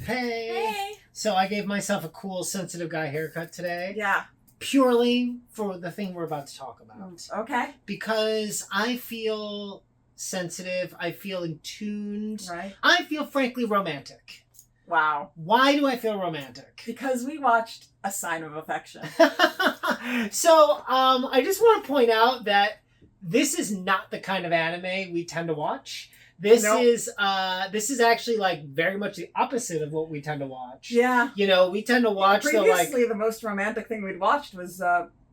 Hey. Hey. So I gave myself a cool, sensitive guy haircut today. Yeah. Purely for the thing we're about to talk about. Okay. Because I feel sensitive. I feel in tuned. Right. I feel frankly romantic. Wow. Why do I feel romantic? Because we watched A Sign of Affection. So, I just want to point out that this is not the kind of anime we tend to watch. This is actually like very much the opposite of what we tend to watch. Yeah. You know, we tend to watch Previously, the most romantic thing we'd watched was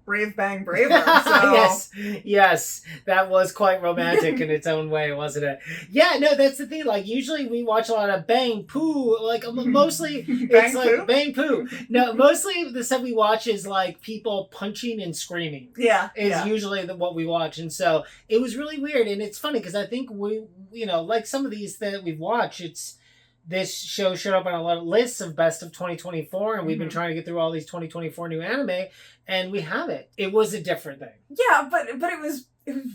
Brave Bang Braver. So. Yes, that was quite romantic in its own way, wasn't it? Yeah, no, that's the thing. Like, usually we watch a lot of bang poo. Like, mostly it's like bang poo. No, mostly the stuff we watch is like people punching and screaming. Yeah, is usually what we watch, and so it was really weird. And it's funny because I think we, like some of these that we've watched, this show showed up on a lot of lists of best of 2024, and we've been trying to get through all these 2024 new anime, and we haven't. It was a different thing. Yeah, but it was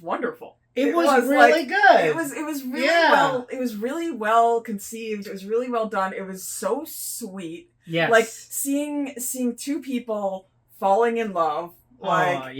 wonderful. It was really good. It was really well. It was really well conceived. It was really well done. It was so sweet. Yes. Like seeing two people falling in love. Like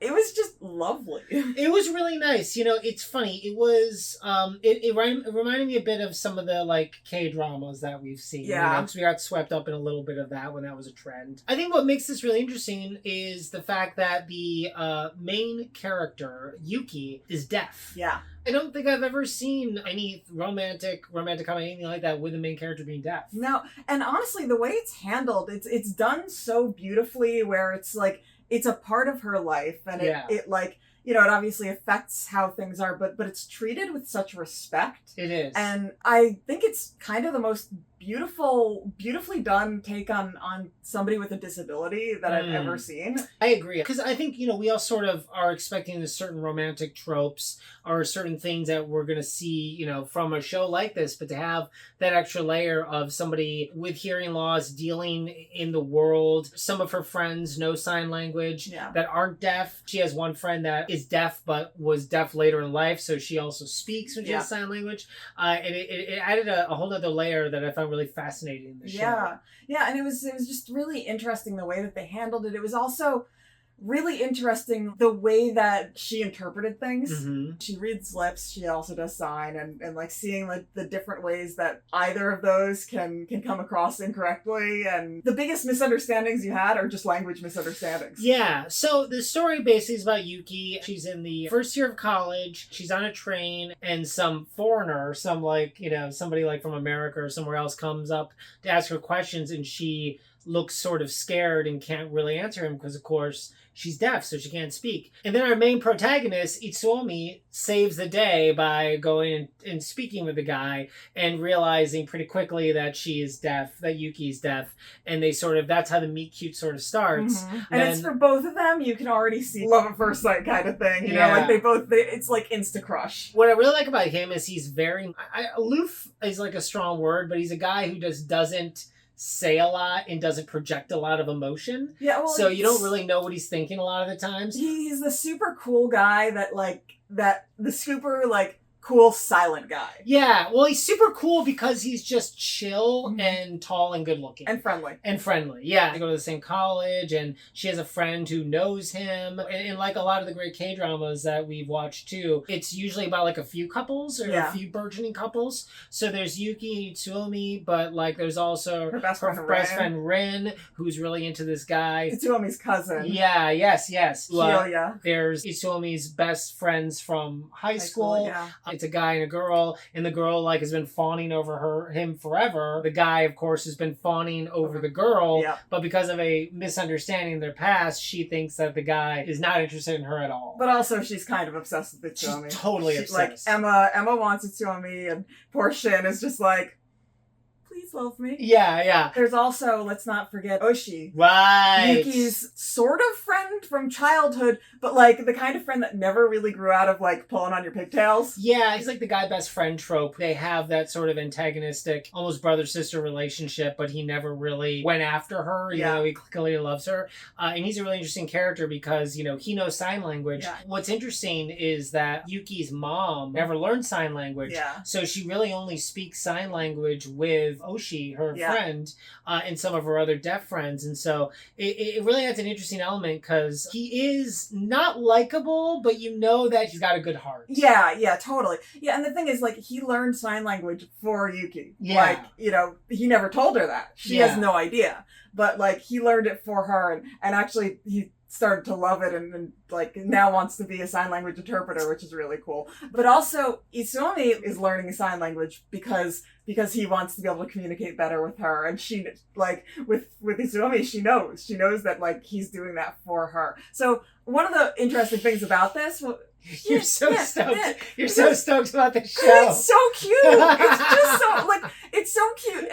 it was just lovely. It was really nice. It's funny. It was it reminded me a bit of some of the like K-dramas that we've seen. Yeah. Because we got swept up in a little bit of that when that was a trend. I think what makes this really interesting is the fact that the main character, Yuki, is deaf. Yeah. I don't think I've ever seen any romantic comedy, anything like that, with the main character being deaf. No, and honestly, the way it's handled, it's done so beautifully where it's like, it's a part of her life, and it like, it obviously affects how things are, but it's treated with such respect. It is. And I think it's kind of the most beautifully done take on somebody with a disability that I've ever seen. I agree. Because I think, we all sort of are expecting certain romantic tropes or certain things that we're going to see, from a show like this, but to have that extra layer of somebody with hearing loss dealing in the world. Some of her friends know sign language that aren't deaf. She has one friend that is deaf but was deaf later in life, so she also speaks when she has sign language. And it added a whole other layer that I found really fascinating in the show. Yeah, and it was just really interesting the way that they handled it. It was also really interesting the way that she interpreted things. Mm-hmm. She reads lips, she also does sign, and like seeing like the different ways that either of those can come across incorrectly, and the biggest misunderstandings you had are just language misunderstandings. Yeah, so the story basically is about Yuki. She's in the first year of college, she's on a train, and some foreigner, somebody like from America or somewhere else comes up to ask her questions, and she looks sort of scared and can't really answer him because, of course, she's deaf, so she can't speak. And then our main protagonist, Itsuomi, saves the day by going and speaking with the guy and realizing pretty quickly that she is deaf, that Yuki's deaf. And that's how the meet cute sort of starts. Mm-hmm. And it's for both of them, you can already see love at first sight kind of thing. You know, like it's like insta crush. What I really like about him is he's very, aloof is like a strong word, but he's a guy who just doesn't say a lot and doesn't project a lot of emotion. Yeah, well, so you don't really know what he's thinking a lot of the times. He's the super cool guy the super cool silent guy. Yeah, well, he's super cool because he's just chill and tall and good looking. And friendly. Yeah. They go to the same college, and she has a friend who knows him. And like a lot of the great K-dramas that we've watched too, it's usually about like a few couples or a few burgeoning couples. So there's Yuki and Itsuomi, but like there's also her best friend Rin, who's really into this guy. Itsuomi's cousin. Yeah, yes. There's Itsuomi's best friends from high school. It's a guy and a girl, and the girl has been fawning over him forever. The guy, of course, has been fawning over the girl, but because of a misunderstanding in their past, she thinks that the guy is not interested in her at all. But also, she's kind of obsessed with Itsuomi. She's totally obsessed. Like Emma wants Itsuomi, and poor Shin is just like, please love me. Yeah, yeah. There's also, let's not forget, Oshi. Right. Yuki's sort of friend from childhood, but like the kind of friend that never really grew out of like pulling on your pigtails. Yeah, he's like the guy best friend trope. They have that sort of antagonistic, almost brother-sister relationship, but he never really went after her, even though he clearly loves her. And he's a really interesting character because, you know, he knows sign language. Yeah. What's interesting is that Yuki's mom never learned sign language. Yeah. So she really only speaks sign language with Oshi, her friend, and some of her other deaf friends. And so it really adds an interesting element because he is not likable, but you know that he's got a good heart. Yeah, totally. Yeah, and the thing is, like, he learned sign language for Yuki. Yeah. Like, you know, he never told her that. She has no idea. But, like, he learned it for her, and actually he started to love it and like now wants to be a sign language interpreter, which is really cool. But also Izumi is learning sign language because he wants to be able to communicate better with her, and she, like, with Izumi, she knows that like he's doing that for her. So one of the interesting things about this, you're so stoked. You're so stoked about the show. It's so cute. It's just so like it's so cute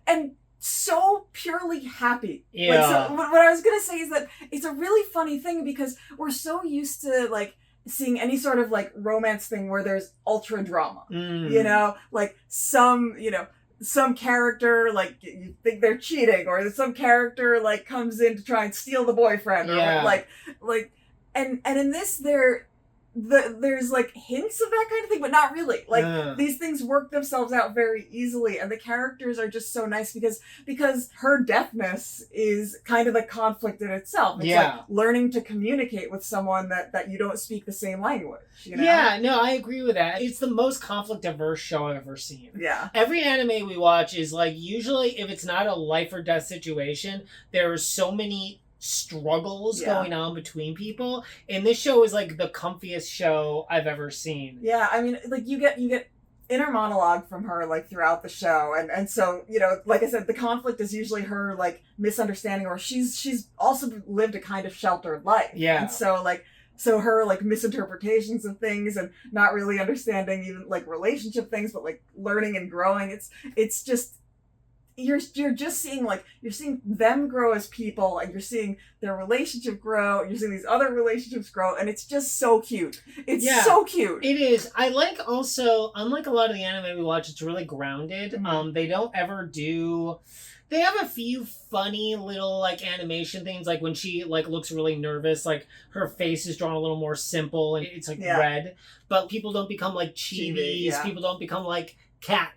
and so purely happy. Yeah. Like, so, what I was gonna say is that it's a really funny thing because we're so used to like seeing any sort of like romance thing where there's ultra drama. You know, like some character, like you think they're cheating, or some character like comes in to try and steal the boyfriend, or like and in this there's like hints of that kind of thing, but not really. Like these things work themselves out very easily, and the characters are just so nice because her deafness is kind of a conflict in itself. It's like learning to communicate with someone that you don't speak the same language. You know? Yeah, no, I agree with that. It's the most conflict averse show I've ever seen. Yeah. Every anime we watch is like, usually if it's not a life or death situation, there are so many struggles going on between people, and this show is like the comfiest show I've ever seen. Yeah, I mean, like you get inner monologue from her like throughout the show, and so, you know, like I said, the conflict is usually her like misunderstanding, or she's also lived a kind of sheltered life. Yeah. And so her like misinterpretations of things and not really understanding even like relationship things, but like learning and growing. It's just you're just seeing you're seeing them grow as people, and you're seeing their relationship grow, and you're seeing these other relationships grow, and it's just so cute. It's so cute. It is. I like also, unlike a lot of the anime we watch, it's really grounded. Mm-hmm. They don't ever do. They have a few funny little like animation things, like when she like looks really nervous, like her face is drawn a little more simple and it's like red. But people don't become like chibis. Yeah. People don't become like cat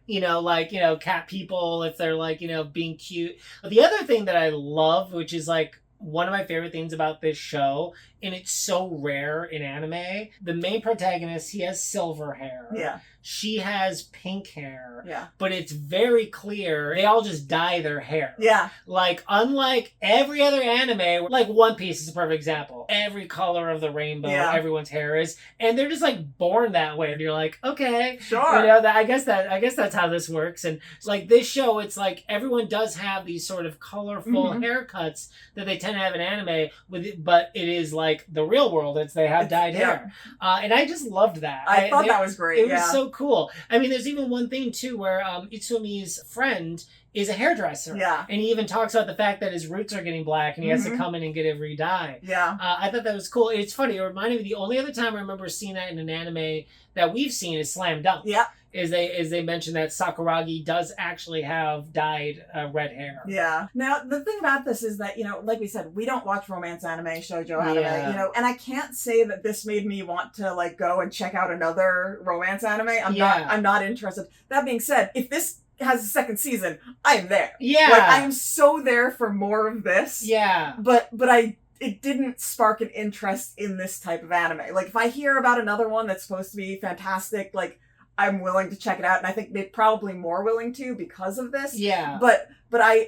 people if they're like, being cute. But the other thing that I love, which is like one of my favorite things about this show, and it's so rare in anime, the main protagonist, he has silver hair. Yeah. She has pink hair. Yeah. But it's very clear they all just dye their hair. Yeah. Like, unlike every other anime, like One Piece is a perfect example. Every color of the rainbow, everyone's hair is, and they're just like born that way. And you're like, okay, sure. I guess that's how this works. And it's like this show, it's like everyone does have these sort of colorful haircuts that they tend to have in anime, but it is like the real world. They have dyed hair. And I just loved that. I thought that was great. It was so cool. I mean, there's even one thing too where Itsumi's friend is a hairdresser. Yeah. And he even talks about the fact that his roots are getting black and he has to come in and get it re-dyed. Yeah. I thought that was cool. It's funny. It reminded me, the only other time I remember seeing that in an anime that we've seen is Slam Dunk. Yeah. Is they mentioned that Sakuragi does actually have dyed red hair. Yeah. Now, the thing about this is that, like we said, we don't watch romance anime, shoujo anime, and I can't say that this made me want to, like, go and check out another romance anime. I'm not interested. That being said, if this has a second season, I am there. Yeah. Like, I am so there for more of this. Yeah. But it didn't spark an interest in this type of anime. Like, if I hear about another one that's supposed to be fantastic, like, I'm willing to check it out, and I think they're probably more willing to because of this. Yeah. But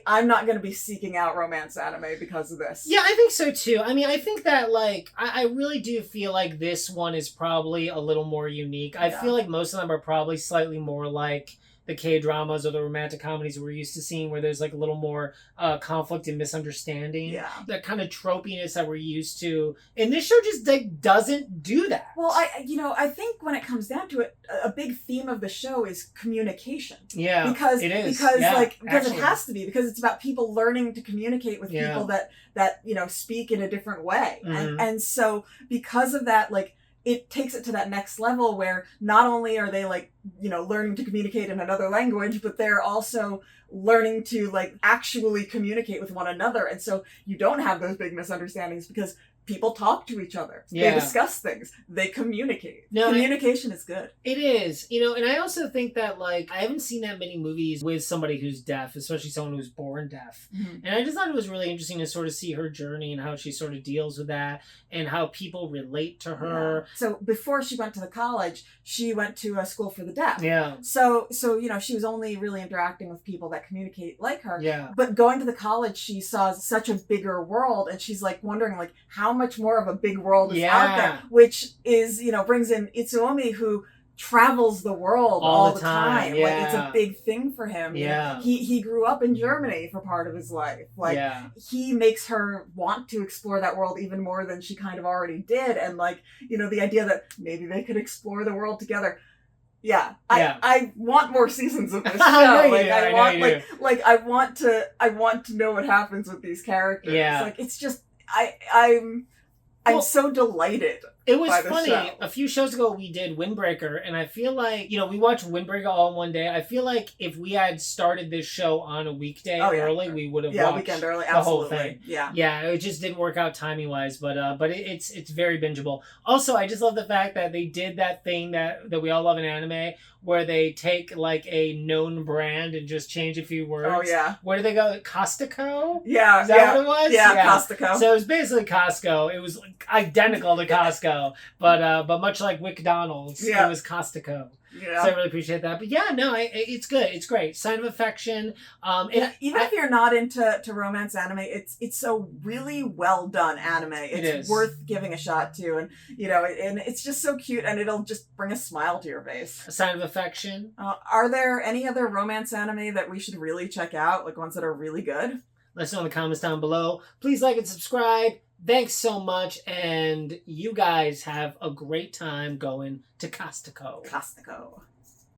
I'm not going to be seeking out romance anime because of this. Yeah, I think so too. I mean, I think that, like, I really do feel like this one is probably a little more unique. I feel like most of them are probably slightly more like the K-dramas or the romantic comedies we're used to seeing, where there's like a little more conflict and misunderstanding. Yeah. That kind of tropiness that we're used to. And this show just like doesn't do that. Well, I think when it comes down to it, a big theme of the show is communication. Yeah, because it is. Because yeah, because it has to be, because it's about people learning to communicate with people that speak in a different way. And so because of that, like, it takes it to that next level where not only are they like, learning to communicate in another language, but they're also learning to like actually communicate with one another. And so you don't have those big misunderstandings because people talk to each other. Yeah. They discuss things. They communicate. No, Communication is good. It is, and I also think that, like, I haven't seen that many movies with somebody who's deaf, especially someone who's born deaf. Mm-hmm. And I just thought it was really interesting to sort of see her journey and how she sort of deals with that and how people relate to her. Yeah. So before she went to the college, she went to a school for the deaf. Yeah. So she was only really interacting with people that communicate like her. Yeah. But going to the college, she saw such a bigger world, and she's like wondering like how much more of a big world is out there, which is, brings in Itsuomi, who travels the world all the time. Yeah. Like, it's a big thing for him. Yeah. He grew up in Germany for part of his life. Like, he makes her want to explore that world even more than she kind of already did. And like, the idea that maybe they could explore the world together. Yeah. I want more seasons of this show. I want to know what happens with these characters. Yeah. Like, it's just I'm so delighted. It was by the funny. show. A few shows ago, we did Windbreaker, and I feel like, we watched Windbreaker all in one day. I feel like if we had started this show on a weekday early, we would have watched weekend early, the whole thing. Yeah, it just didn't work out timing-wise, but it's very bingeable. Also, I just love the fact that they did that thing that we all love in anime, where they take like a known brand and just change a few words. Oh, yeah. Where do they go? Costco? Yeah. Is that what it was? Yeah, Costco. So it was basically Costco. It was like identical to Costco, but much like McDonald's, it was Costco. Yeah. So I really appreciate that. But yeah, no, it's good. It's great. Sign of Affection. Even if you're not into romance anime, it's a really well done anime. It's worth giving a shot to, and and it's just so cute, and it'll just bring a smile to your face. A Sign of Affection. Are there any other romance anime that we should really check out, like ones that are really good? Let us know in the comments down below. Please like and subscribe. Thanks so much, and you guys have a great time going to Costco. Costco.